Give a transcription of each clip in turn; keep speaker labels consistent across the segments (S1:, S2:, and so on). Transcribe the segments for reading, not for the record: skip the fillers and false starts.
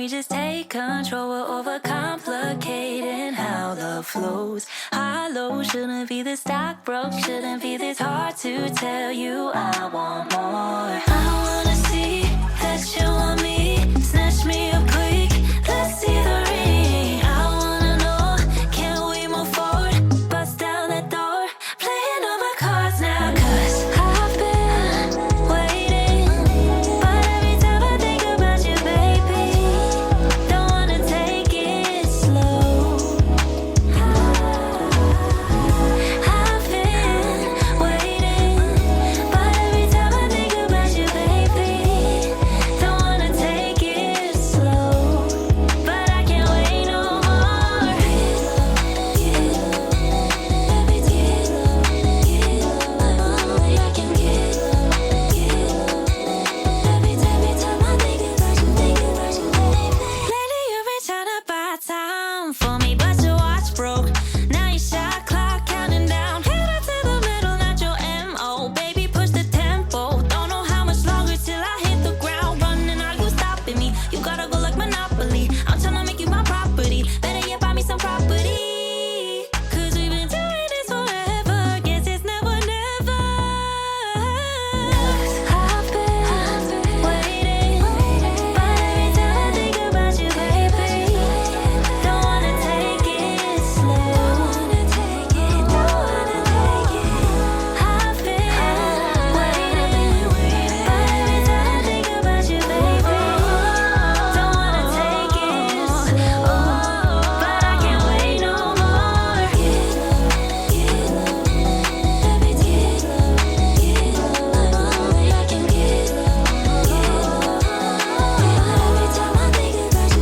S1: we just take control? We're overcomplicating how love flows. Hollow shouldn't be this stock broke, shouldn't be this hard to tell you I want more. I wanna see that you want me, snatch me up quick, let's see the ring. I wanna know, can we move forward, bust down that door, playing all my cards now, 'cause I've been waiting, but every time I think about you, baby, don't wanna take it slow. I've been waiting, but every time I think about you, baby, don't wanna take it slow. But I can't wait no more. Every time I think about you, baby. Lately you've been trying to buy time for me, but your watch broke. Now your shot clock counting down. Headed to the middle, not your MO. Baby, push the tempo. Don't know how much longer till I hit the ground running. Are you stopping me? You gotta go like Monopoly. I'm tryna make you my property. Better yet, buy me some property. 'Cause we've been doing this forever. Guess it's never, never. 'Cause I've been waiting, but every time I think about you, baby, don't wanna take it slow. Don't wanna take it. I've been waiting, but every time I think about you, baby, don't wanna take it slow. But I can't wait no more. Every time I think about you,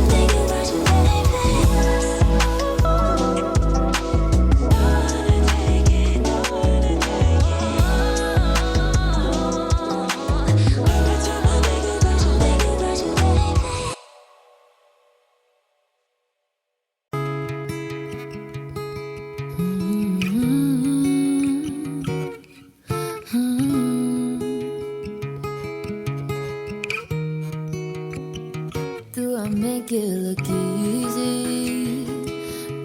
S1: do I make it look easy?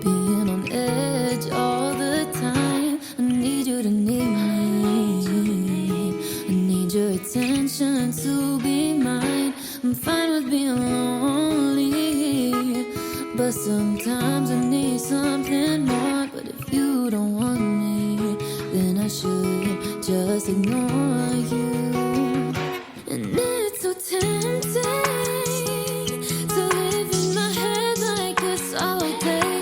S1: Being on edge all the time. I need you to need me. I need your attention to be mine. I'm fine with being lonely, but sometimes I need something more. But if you don't want me, then I should just ignore you. And it's so tempting to live in my head like this all day.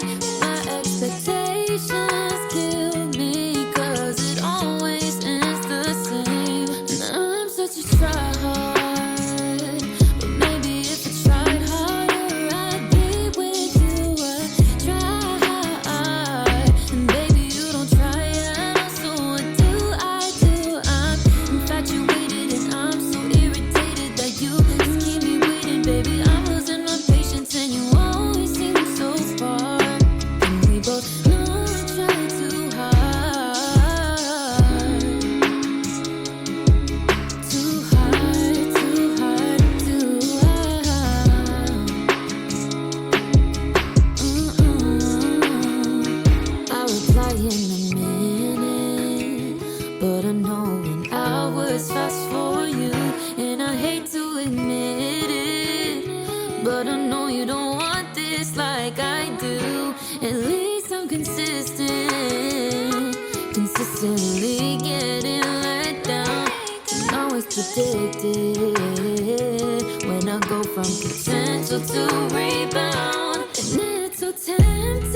S1: My expectations kill me, 'cause it always ends the same. And I'm such a tryhard, but maybe if I tried harder, I'd be with you. I try, and baby you don't try at all. So what do? I'm infatuated and I'm so irritated that you just keep me waiting, baby. I'm losing my patience and you always seem so far. And we both know I try too hard. Too hard, too hard, too hard. I'll reply in a minute, but I know an hour's fast for you. And I hate to admit it, but I know you don't want this like I do. At least I'm consistently getting let down. And always predicted when I go from potential to rebound. And it's so tempting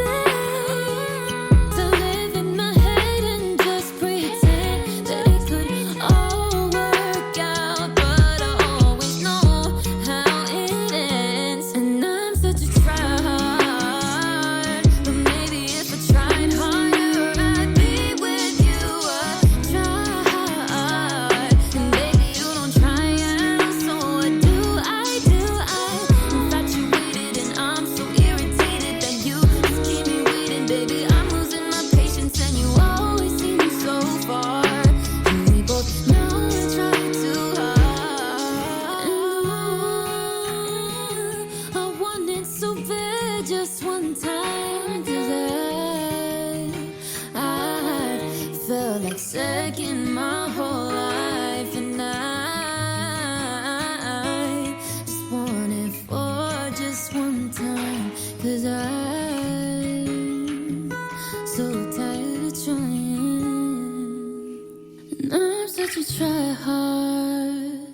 S1: to live in my head and just pretend that it could all work out. But I always know how it ends. And I'm such a tryhard, but maybe if I tried harder, I'd be with you. I try, and baby you don't try at all. So what do? I'm infatuated and I'm so felt like second my whole life, and I just want it for just one time, 'cause I'm so tired of trying. And I'm such a try hard,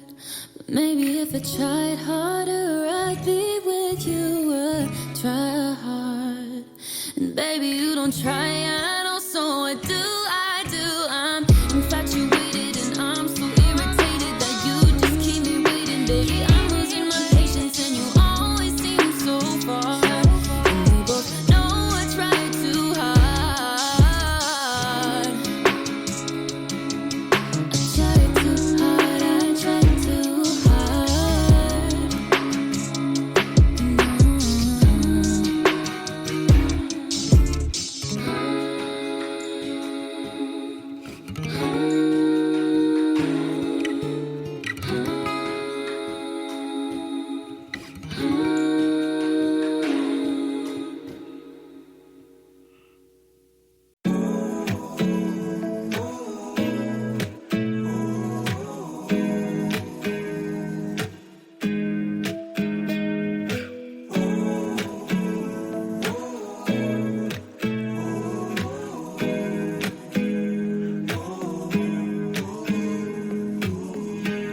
S1: but maybe if I tried harder I'd be with you. I try hard, and baby you don't try at all, so I do. I'm infatuated and I'm so irritated that you just keep me waiting, baby. I'm losing my patience and you always seem so far, and we both know I try too hard. I try too hard, I try too hard.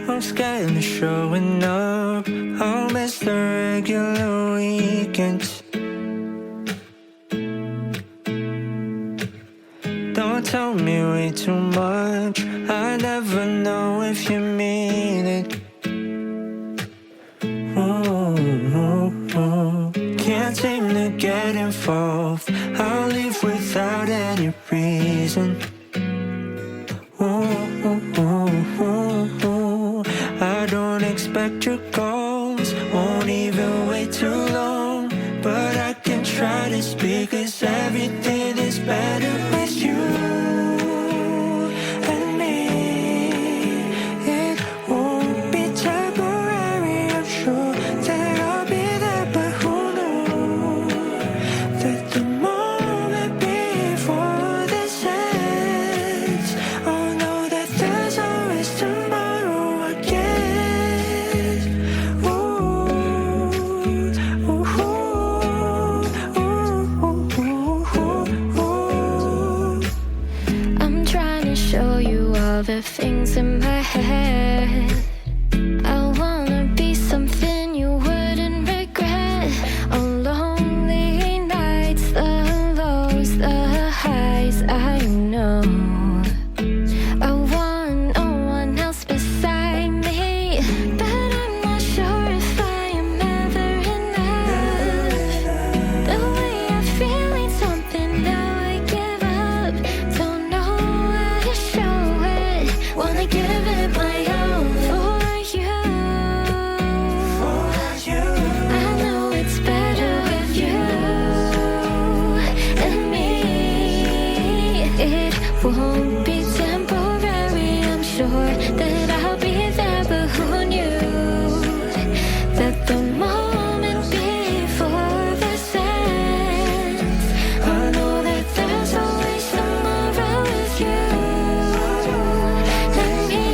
S2: I'm scared of showing up. I'll miss the regular weekends. Don't tell me way too much, I never know if you mean it. Can't seem to get involved, I'll leave without any reason. I don't expect your calls, won't even wait too long, but I can try to speak, 'cause everything is better with you and me. It won't be temporary, I'm sure that I'll be there, but who knew that the moment before this ends, I'll know that there's always tomorrow again.
S1: I'm trying to show you all the things in my head. I wanna be something you wouldn't regret. On lonely nights, the lows, the highs, I know. I want no one else beside me, but I'm not sure if I am ever enough. The way I'm feeling something, now I give up. Don't know how to show it, wanna give it my all for you. I know it's better with you and me. It won't be temporary, I'm sure that I'll be there, but who knew that the moment before this ends, I know that there's always tomorrow with you and me.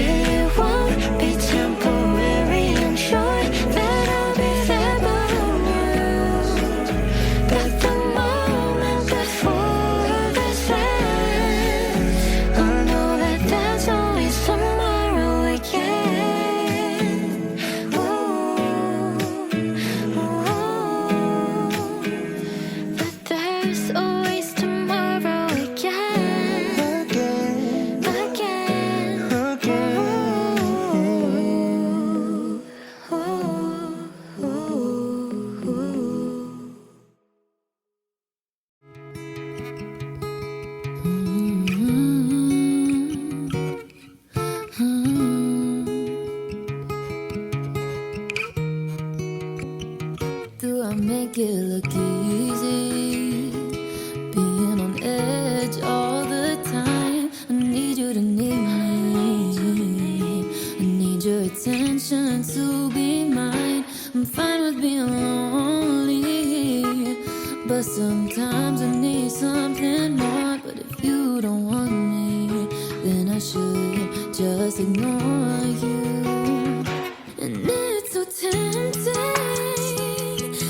S1: It won't be temporary, I'm sure that I'll be there, but who knew that the moment before this ends, If you don't want me, then I should just ignore you. And it's so tempting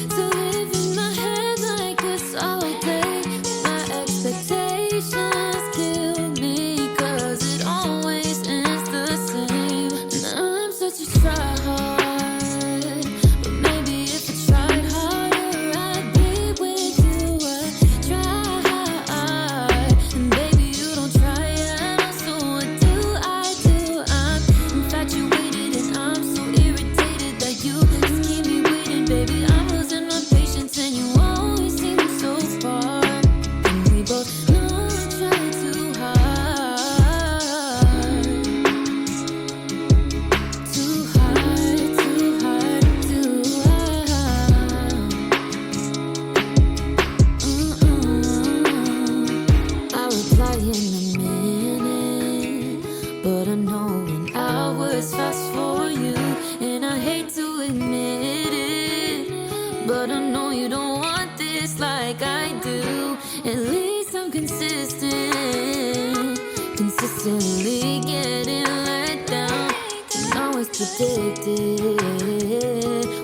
S1: to live in my head like this all day. My expectations kill me, 'cause it always ends the same. And I'm such a tryhard, but maybe if I tried harder, I'd be with you. I try, and baby you don't try at all. So what do? I'm infatuated and I'm so irritated that you just keep me waiting, baby. I'm losing my patience and you always seem so far. And we both know I try too hard. Too hard, too hard, too hard. I'll reply in a minute, but I know an hour's fast for you. And I hate to admit it, but I know you don't want this like I do. At least I'm consistently getting let down. And always predicted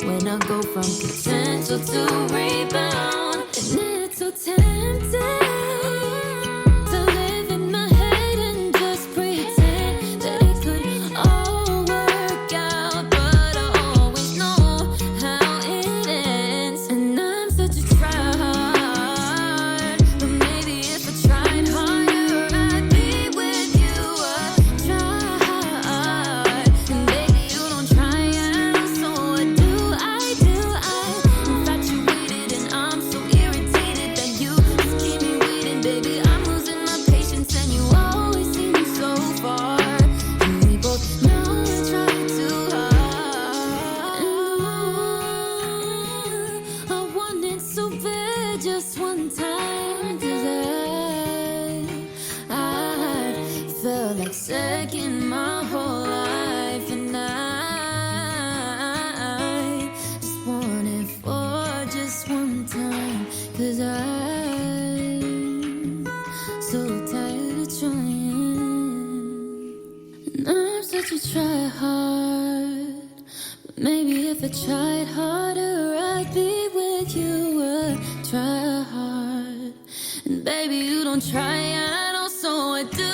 S1: when I go from potential to rebound. And it's so tempting to live in my head and just pretend that it could all work out, but I always know how it ends. And I'm such a tryhard, but maybe if I tried harder, I'd be with you. I try, and baby you don't try at all. So what do? I'm infatuated and I'm so irritated that you just keep me waiting, baby. I'm losing my patience and you always seem so far. And we both know I try too hard. And I want it so bad just one time, 'cause I felt like second my whole life. And I just want it for just one time, 'cause I'm so tired of trying. And I'm such a tryhard, but maybe if I tried harder, I'd be with you. I try hard, and baby you don't try at all. So what do?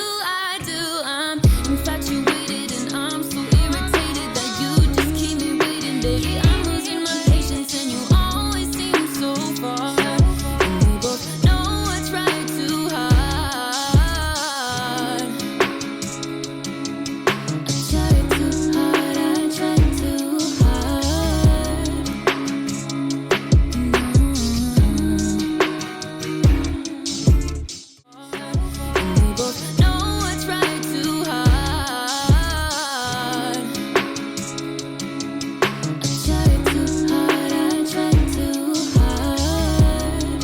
S1: I'm infatuated and I'm so irritated that you just keep me waiting, baby. I'm losing my patience and you always seem so far. And we both know I try too hard. I try too hard, I try too hard. And we both know I try too hard. I try too hard, I try too hard.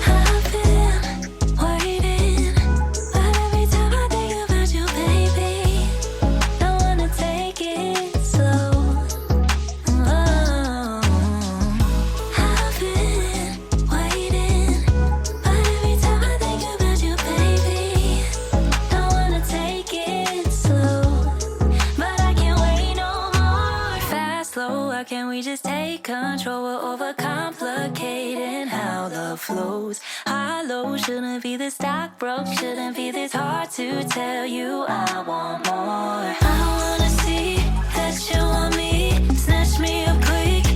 S1: I've been waiting, but every time I think about you, baby, don't wanna take it slow. Oh, I've been waiting, but every time I think about you, baby, don't wanna take it slow. But I can't wait no more. Fast, slow, why can't we just take control? We're overcomplicating how love flows. High, low, shouldn't be this stock broke, shouldn't be this hard to tell you I want more. I wanna see that you want me, snatch me up quick